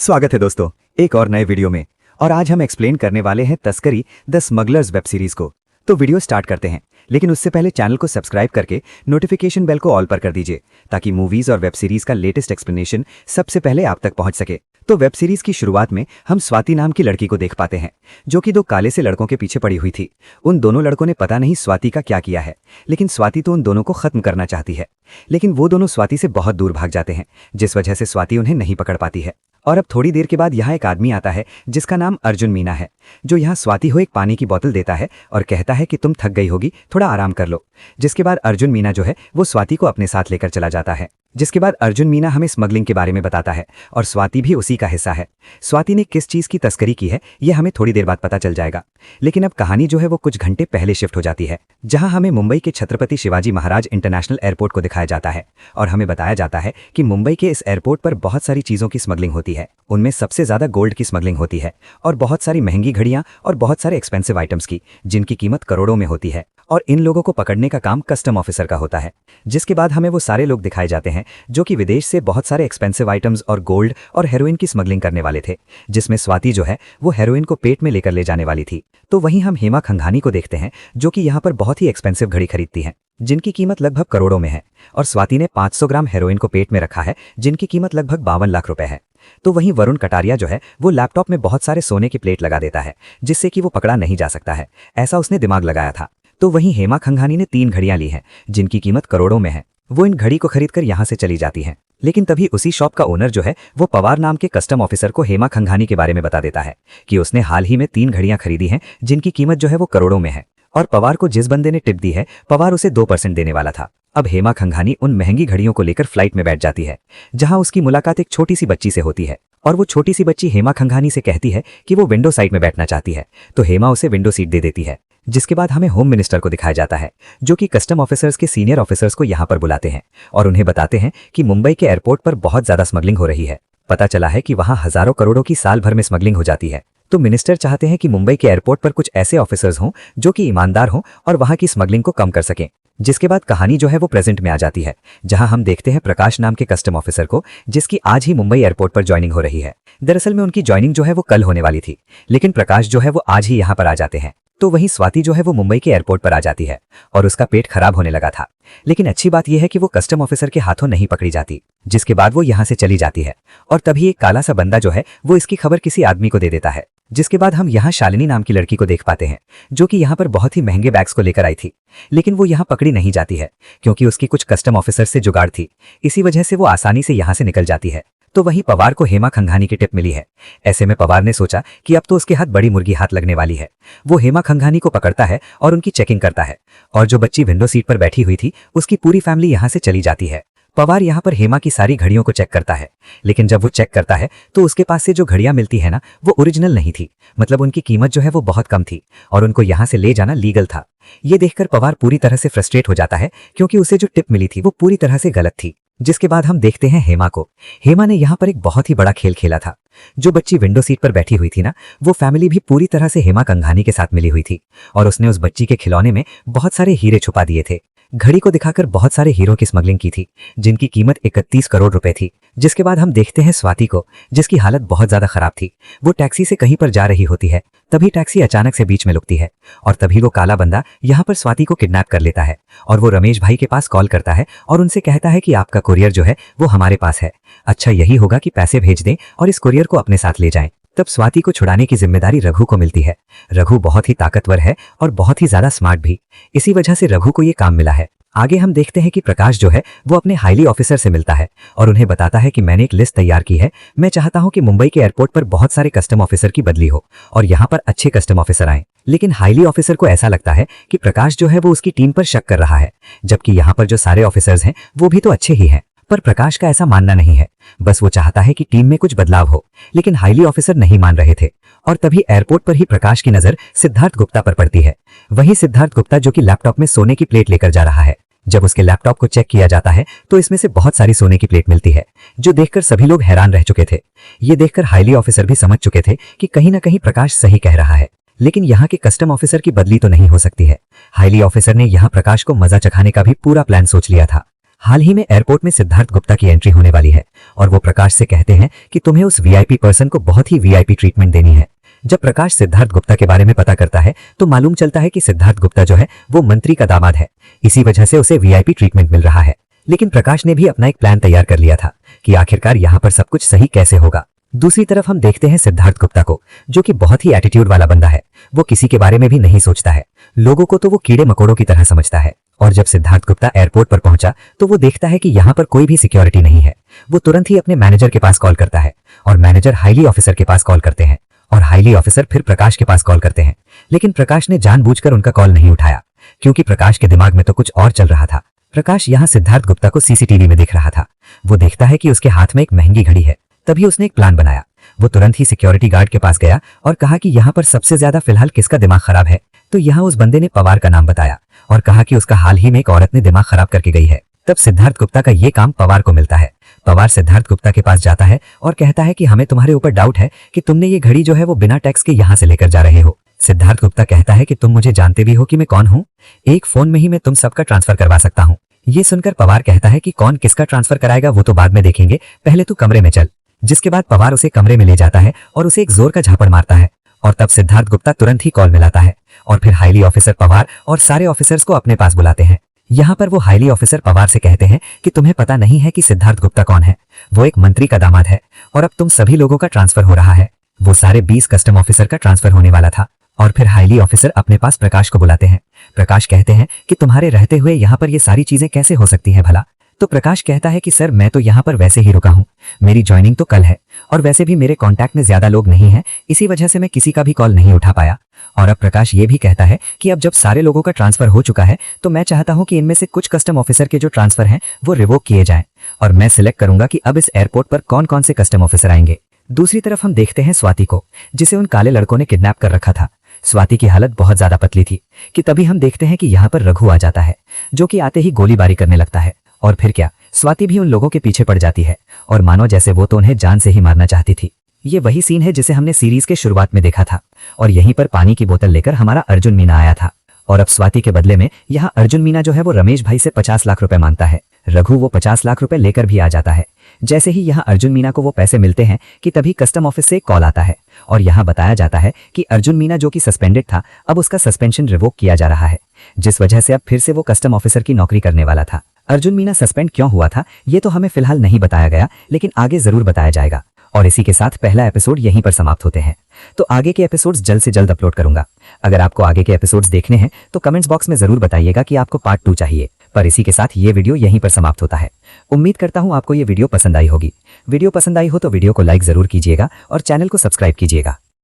स्वागत है दोस्तों एक और नए वीडियो में। और आज हम एक्सप्लेन करने वाले हैं तस्करी द स्मगलर्स वेब सीरीज को। तो वीडियो स्टार्ट करते हैं, लेकिन उससे पहले चैनल को सब्सक्राइब करके नोटिफिकेशन बेल को ऑल पर कर दीजिए ताकि मूवीज और वेब सीरीज का लेटेस्ट एक्सप्लेनेशन सबसे पहले आप तक पहुंच सके। तो वेब सीरीज की शुरुआत में हम स्वाति नाम की लड़की को देख पाते हैं जो कि दो काले से लड़कों के पीछे पड़ी हुई थी। उन दोनों लड़कों ने पता नहीं स्वाति का क्या किया है, लेकिन स्वाति तो उन दोनों को खत्म करना चाहती है। लेकिन वो दोनों स्वाति से बहुत दूर भाग जाते हैं, जिस वजह से स्वाति उन्हें नहीं पकड़ पाती है। और अब थोड़ी देर के बाद यहाँ एक आदमी आता है जिसका नाम अर्जुन मीना है, जो यहाँ स्वाति को एक पानी की बोतल देता है और कहता है कि तुम थक गई होगी, थोड़ा आराम कर लो। जिसके बाद अर्जुन मीना जो है वो स्वाति को अपने साथ लेकर चला जाता है। जिसके बाद अर्जुन मीना हमें स्मगलिंग के बारे में बताता है और स्वाति भी उसी का हिस्सा है। स्वाति ने किस चीज़ की तस्करी की है ये हमें थोड़ी देर बाद पता चल जाएगा। लेकिन अब कहानी जो है वो कुछ घंटे पहले शिफ्ट हो जाती है, जहां हमें मुंबई के छत्रपति शिवाजी महाराज इंटरनेशनल एयरपोर्ट को दिखाया जाता है और हमें बताया जाता है कि मुंबई के इस एयरपोर्ट पर बहुत सारी चीज़ों की स्मगलिंग होती है। उनमें सबसे ज़्यादा गोल्ड की स्मगलिंग होती है और बहुत सारी महंगी घड़ियाँ और बहुत सारे एक्सपेंसिव आइटम्स की, जिनकी कीमत करोड़ों में होती है। और इन लोगों को पकड़ने का काम कस्टम ऑफिसर का होता है। जिसके बाद हमें वो सारे लोग दिखाए जाते हैं जो कि विदेश से बहुत सारे एक्सपेंसिव आइटम्स और गोल्ड और हेरोइन की स्मगलिंग करने वाले थे, जिसमें स्वाति जो है वो हेरोइन को पेट में लेकर ले जाने वाली थी। तो वहीं हम हेमा खंघानी को देखते हैं जो कि यहाँ पर बहुत ही एक्सपेंसिव घड़ी खरीदती हैं, जिनकी कीमत लगभग करोड़ों में है। और स्वाति ने 500 ग्राम हेरोइन को पेट में रखा है, जिनकी कीमत लगभग 52 लाख रुपए है। तो वहीं वरुण कटारिया जो है वो लैपटॉप में बहुत सारे सोने की प्लेट लगा देता है, जिससे कि वो पकड़ा नहीं जा सकता है, ऐसा उसने दिमाग लगाया था। तो वहीं हेमा खंघानी ने 3 घड़ियां ली हैं, जिनकी कीमत करोड़ों में है। वो इन घड़ी को खरीदकर यहाँ से चली जाती हैं। लेकिन तभी उसी शॉप का ओनर जो है वो पवार नाम के कस्टम ऑफिसर को हेमा खंघानी के बारे में बता देता है कि उसने हाल ही में 3 घड़ियां खरीदी हैं, जिनकी कीमत जो है वो करोड़ों में है। और पवार को जिस बंदे ने टिप दी है, पवार उसे 2% देने वाला था। अब हेमा खंघानी उन महंगी घड़ियों को लेकर फ्लाइट में बैठ जाती है, जहां उसकी मुलाकात एक छोटी सी बच्ची से होती है। और वो छोटी सी बच्ची हेमा खंघानी से कहती है कि वो विंडो साइड में बैठना चाहती है, तो हेमा उसे विंडो सीट दे देती है। जिसके बाद हमें होम मिनिस्टर को दिखाया जाता है, जो कि कस्टम ऑफिसर्स के सीनियर ऑफिसर्स को यहाँ पर बुलाते हैं और उन्हें बताते हैं कि मुंबई के एयरपोर्ट पर बहुत ज्यादा स्मगलिंग हो रही है। पता चला है कि वहाँ हजारों करोड़ों की साल भर में स्मगलिंग हो जाती है। तो मिनिस्टर चाहते हैं कि मुंबई के एयरपोर्ट पर कुछ ऐसे ऑफिसर्स हों जो कि ईमानदार हों और वहाँ की स्मगलिंग को कम कर सकें। जिसके बाद कहानी जो है वो प्रेजेंट में आ जाती है, जहां हम देखते हैं प्रकाश नाम के कस्टम ऑफिसर को, जिसकी आज ही मुंबई एयरपोर्ट पर ज्वाइनिंग हो रही है। दरअसल में उनकी ज्वाइनिंग जो है वो कल होने वाली थी, लेकिन प्रकाश जो है वो आज ही यहाँ पर आ जाते हैं। तो वहीं स्वाति जो है वो मुंबई के एयरपोर्ट पर आ जाती है और उसका पेट खराब होने लगा था। लेकिन अच्छी बात यह है कि वो कस्टम ऑफिसर के हाथों नहीं पकड़ी जाती। जिसके बाद वो यहाँ से चली जाती है और तभी एक काला सा बंदा जो है वो इसकी खबर किसी आदमी को दे देता है। जिसके बाद हम यहाँ शालिनी नाम की लड़की को देख पाते हैं, जो कि यहाँ पर बहुत ही महंगे बैग्स को लेकर आई थी। लेकिन वो यहाँ पकड़ी नहीं जाती है क्योंकि उसकी कुछ कस्टम ऑफिसर से जुगाड़ थी, इसी वजह से वो आसानी से यहाँ से निकल जाती है। तो वहीं पवार को हेमा खंघानी की टिप मिली है। ऐसे में पवार ने सोचा कि अब तो उसके हाथ बड़ी मुर्गी हाथ लगने वाली है। वो हेमा खंघानी को पकड़ता है और उनकी चेकिंग करता है, और जो बच्ची विंडो सीट पर बैठी हुई थी उसकी पूरी फैमिली यहाँ से चली जाती है। पवार यहाँ पर हेमा की सारी घड़ियों को चेक करता है, लेकिन जब वो चेक करता है तो उसके पास से जो घड़ियां मिलती है ना वो ओरिजिनल नहीं थी, मतलब उनकी कीमत जो है वो बहुत कम थी और उनको यहाँ से ले जाना लीगल था। ये देखकर पवार पूरी तरह से फ्रस्ट्रेट हो जाता है क्योंकि उसे जो टिप मिली थी वो पूरी तरह से गलत थी। जिसके बाद हम देखते हैं हेमा को। हेमा ने यहाँ पर एक बहुत ही बड़ा खेल खेला था। जो बच्ची विंडो सीट पर बैठी हुई थी ना, वो फैमिली भी पूरी तरह से हेमा खंघानी के साथ मिली हुई थी और उसने उस बच्ची के खिलौने में बहुत सारे हीरे छुपा दिए थे। घड़ी को दिखाकर बहुत सारे हीरो की स्मगलिंग की थी, जिनकी कीमत 31 करोड़ रुपए थी। जिसके बाद हम देखते हैं स्वाति को, जिसकी हालत बहुत ज्यादा खराब थी। वो टैक्सी से कहीं पर जा रही होती है, तभी टैक्सी अचानक से बीच में रुकती है और तभी वो काला बंदा यहाँ पर स्वाति को किडनैप कर लेता है और वो रमेश भाई के पास कॉल करता है और उनसे कहता है कि आपका कुरियर जो है वो हमारे पास है, अच्छा यही होगा कि पैसे भेज दें और इस कुरियर को अपने साथ ले जाएं। तब स्वाति को छुड़ाने की जिम्मेदारी रघु को मिलती है। रघु बहुत ही ताकतवर है और बहुत ही ज्यादा स्मार्ट भी, इसी वजह से रघु को ये काम मिला है। आगे हम देखते हैं कि प्रकाश जो है वो अपने हाईली ऑफिसर से मिलता है और उन्हें बताता है कि मैंने एक लिस्ट तैयार की है। मैं चाहता हूं कि मुंबई के एयरपोर्ट पर बहुत सारे कस्टम ऑफिसर की बदली हो और यहाँ पर अच्छे कस्टम ऑफिसर आए। लेकिन हाईली ऑफिसर को ऐसा लगता है कि प्रकाश जो है वो उसकी टीम पर शक कर रहा है, जबकि यहाँ पर जो सारे ऑफिसर्स हैं वो भी तो अच्छे ही हैं। पर प्रकाश का ऐसा मानना नहीं है, बस वो चाहता है कि टीम में कुछ बदलाव हो। लेकिन हाईली ऑफिसर नहीं मान रहे थे और तभी एयरपोर्ट पर ही प्रकाश की नजर सिद्धार्थ गुप्ता पर पड़ती है। वहीं सिद्धार्थ गुप्ता जो कि लैपटॉप में सोने की प्लेट लेकर जा रहा है। जब उसके लैपटॉप को चेक किया जाता है तो इसमें से बहुत सारी सोने की प्लेट मिलती है, जो देखकर सभी लोग हैरान रह चुके थे। ये देखकर हाईली ऑफिसर भी समझ चुके थे कि कहीं ना कहीं प्रकाश सही कह रहा है। लेकिन यहाँ के कस्टम ऑफिसर की बदली तो नहीं हो सकती है। हाईली ऑफिसर ने यहाँ प्रकाश को मजा चखाने का भी पूरा प्लान सोच लिया था। हाल ही में एयरपोर्ट में सिद्धार्थ गुप्ता की एंट्री होने वाली है और वो प्रकाश से कहते हैं कि तुम्हें उस वीआईपी पर्सन को बहुत ही वीआईपी ट्रीटमेंट देनी है। जब प्रकाश सिद्धार्थ गुप्ता के बारे में पता करता है तो मालूम चलता है कि सिद्धार्थ गुप्ता जो है वो मंत्री का दामाद है, इसी वजह से उसे वीआईपी ट्रीटमेंट मिल रहा है। लेकिन प्रकाश ने भी अपना एक प्लान तैयार कर लिया था कि आखिरकार यहाँ पर सब कुछ सही कैसे होगा। दूसरी तरफ हम देखते हैं सिद्धार्थ गुप्ता को, जो कि बहुत ही एटीट्यूड वाला बंदा है। वो किसी के बारे में भी नहीं सोचता है, लोगों को तो वो कीड़े मकोड़ों की तरह समझता है। और जब सिद्धार्थ गुप्ता एयरपोर्ट पर पहुंचा तो वो देखता है कि यहाँ पर कोई भी सिक्योरिटी नहीं है। वो तुरंत ही अपने मैनेजर के पास कॉल करता है और मैनेजर हाईली ऑफिसर के पास कॉल करते हैं और हाईली ऑफिसर फिर प्रकाश के पास कॉल करते हैं। लेकिन प्रकाश ने जानबूझकर उनका कॉल नहीं उठाया, क्योंकि प्रकाश के दिमाग में तो कुछ और चल रहा था। प्रकाश यहाँ सिद्धार्थ गुप्ता को सीसीटीवी में देख रहा था। वो देखता है कि उसके हाथ में एक महंगी घड़ी है। तभी उसने एक प्लान बनाया। वो तुरंत ही सिक्योरिटी गार्ड के पास गया और कहा कि यहाँ पर सबसे ज्यादा फिलहाल किसका दिमाग खराब है। तो यहाँ उस बंदे ने पवार का नाम बताया और कहा कि उसका हाल ही में एक औरत ने दिमाग खराब करके गई है। तब सिद्धार्थ गुप्ता का ये काम पवार को मिलता है। पवार सिद्धार्थ गुप्ता के पास जाता है और कहता है कि हमें तुम्हारे ऊपर डाउट है कि तुमने ये घड़ी जो है वो बिना टैक्स के यहाँ से लेकर जा रहे हो। सिद्धार्थ गुप्ता कहता है कि तुम मुझे जानते भी हो कि मैं कौन हूँ, एक फोन में ही मैं तुम सबका ट्रांसफर करवा सकता हूँ। ये सुनकर पवार कहता है कि कौन किसका ट्रांसफर कराएगा वो तो बाद में देखेंगे, पहले तू कमरे में चल। जिसके बाद पवार उसे कमरे में ले जाता है और उसे एक जोर का झापड़ मारता है और तब सिद्धार्थ गुप्ता तुरंत ही कॉल मिलाता है और फिर हाईली ऑफिसर पवार और सारे ऑफिसर्स को अपने पास बुलाते हैं। यहाँ पर वो हाईली ऑफिसर पवार से कहते हैं कि तुम्हें पता नहीं है कि सिद्धार्थ गुप्ता कौन है, वो एक मंत्री का दामाद है और अब तुम सभी लोगों का ट्रांसफर हो रहा है। वो सारे 20 कस्टम ऑफिसर का ट्रांसफर होने वाला था। और फिर हाईली ऑफिसर अपने पास प्रकाश को बुलाते हैं। प्रकाश कहते हैं कि तुम्हारे रहते हुए यहाँ पर ये सारी चीजें कैसे हो सकती है भला। तो प्रकाश कहता है कि सर मैं तो यहाँ पर वैसे ही रुका हूँ, मेरी ज्वाइनिंग तो कल है और वैसे भी मेरे कांटेक्ट में ज्यादा लोग नहीं हैं, इसी वजह से मैं किसी का भी कॉल नहीं उठा पाया। और अब प्रकाश ये भी कहता है कि अब जब सारे लोगों का ट्रांसफर हो चुका है तो मैं चाहता हूं कि इनमें से कुछ कस्टम ऑफिसर के जो ट्रांसफर हैं वो रिवोक किए जाएं और मैं सिलेक्ट करूंगा कि अब इस एयरपोर्ट पर कौन कौन से कस्टम ऑफिसर आएंगे। दूसरी तरफ हम देखते हैं स्वाति को, जिसे उन काले लड़कों ने किडनैप कर रखा था। स्वाति की हालत बहुत ज्यादा पतली थी कि तभी हम देखते हैं कि यहाँ पर रघु आ जाता है, जो कि आते ही गोलीबारी करने लगता है। और फिर क्या, स्वाति भी उन लोगों के पीछे पड़ जाती है और मानो जैसे वो तो उन्हें जान से ही मारना चाहती थी। ये वही सीन है जिसे हमने सीरीज के शुरुआत में देखा था और यहीं पर पानी की बोतल लेकर हमारा अर्जुन मीना आया था और अब स्वाति के बदले में यहाँ अर्जुन मीना जो है वो रमेश भाई से 50 लाख रुपए मांगता है। रघु वो 50 लाख रुपए लेकर भी आ जाता है। जैसे ही यहाँ अर्जुन मीना को वो पैसे मिलते हैं कि तभी कस्टम ऑफिस से कॉल आता है और यहाँ बताया जाता है कि अर्जुन मीना जो कि सस्पेंडेड था अब उसका सस्पेंशन रिवोक किया जा रहा है, जिस वजह से अब फिर से वो कस्टम ऑफिसर की नौकरी करने वाला था। अर्जुन मीना सस्पेंड क्यों हुआ था ये तो हमें फिलहाल नहीं बताया गया, लेकिन आगे जरूर बताया जाएगा। और इसी के साथ पहला एपिसोड यहीं पर समाप्त होते हैं। तो आगे के एपिसोड्स जल्द से जल्द अपलोड करूंगा। अगर आपको आगे के एपिसोड्स देखने हैं तो कमेंट्स बॉक्स में जरूर बताइएगा कि आपको पार्ट 2 चाहिए। पर इसी के साथ ये वीडियो यहीं पर समाप्त होता है। उम्मीद करता हूं आपको ये वीडियो पसंद आई होगी। वीडियो पसंद आई हो तो वीडियो को लाइक जरूर कीजिएगा और चैनल को सब्सक्राइब कीजिएगा।